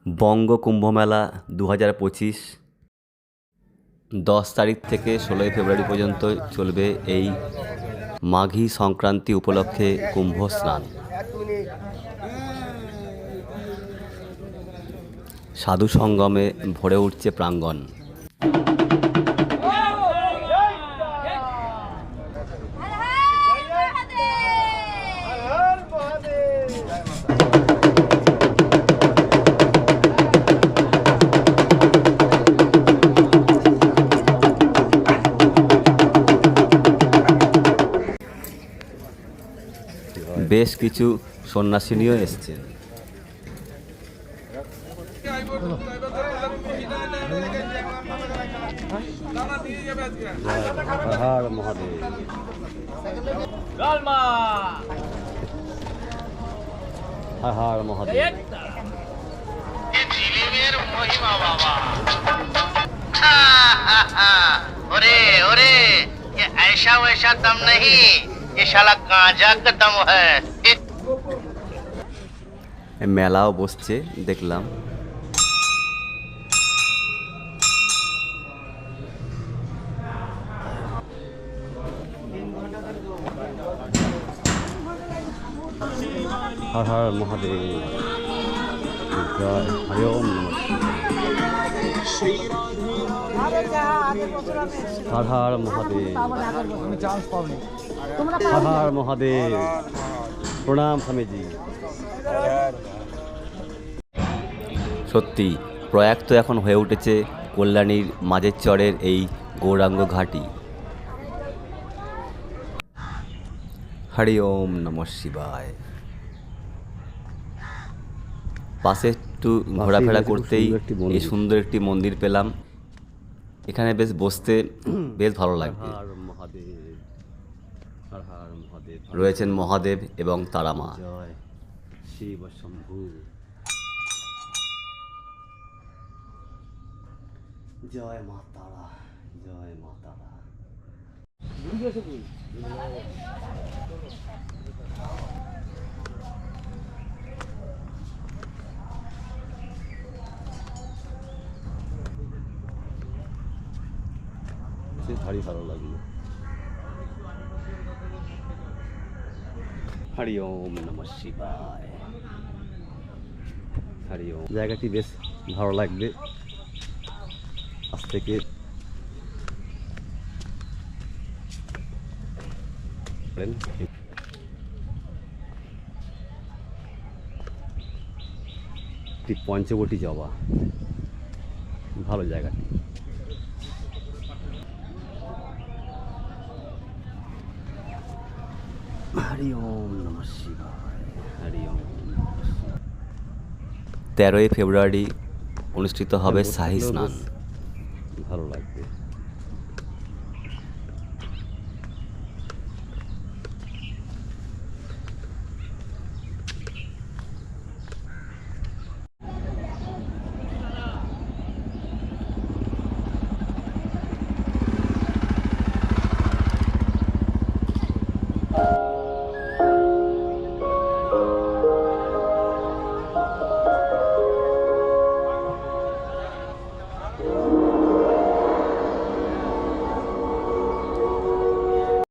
বঙ্গ কুম্ভমেলা 2025 10 তারিখ থেকে 16 ফেব্রুয়ারি পর্যন্ত চলবে এই মাঘী সংক্রান্তি উপলক্ষে কুম্ভ স্নান। সাধু সঙ্গমে ভরে উঠছে প্রাঙ্গণ। বেশ কিছু সন্ন্যাসিনীও এসছেন। হর মহাদেব। হর মহাদেব। ओरे ओरे ये ऐसा वैसा दम नहीं, ये शाला गांजा का दम है। মেলাও বসছে দেখলাম। হর হর মহাদেব। জয় হরি ওম নমঃ শিবায়। হর হর মহাদেব। হর হর মহাদেব। প্রণাম স্বামীজি। সত্যি প্রয়াগ তো এখন হয়ে উঠেছে কল্যাণীর মাঝের চরের এই গৌরাঙ্গ ঘাটি। হরি ওম নমঃ শিবায়। পাশে একটু ঘোরাফেরা করতেই এই সুন্দর একটি মন্দির পেলাম। এখানে বেশ বসতে বেশ ভালো লাগবে। রয়েছেন মহাদেব এবং তারামা। জয় শিব শম্ভু। জয় মা তারা। জয় মা তারা। ভারী ভালো লাগলো। হরি ওম নমঃ শিবায়। হরি ওম। জায়গাটি বেশ ভালো লাগবে। আজ থেকে পঞ্চবটি জবা, ভালো জায়গাটি। হরি ওম নমঃ শিবায়। হরি ওম। 13 ফেব্রুয়ারি অনুষ্ঠিত হবে শাহী স্নান। ভালো লাগবে।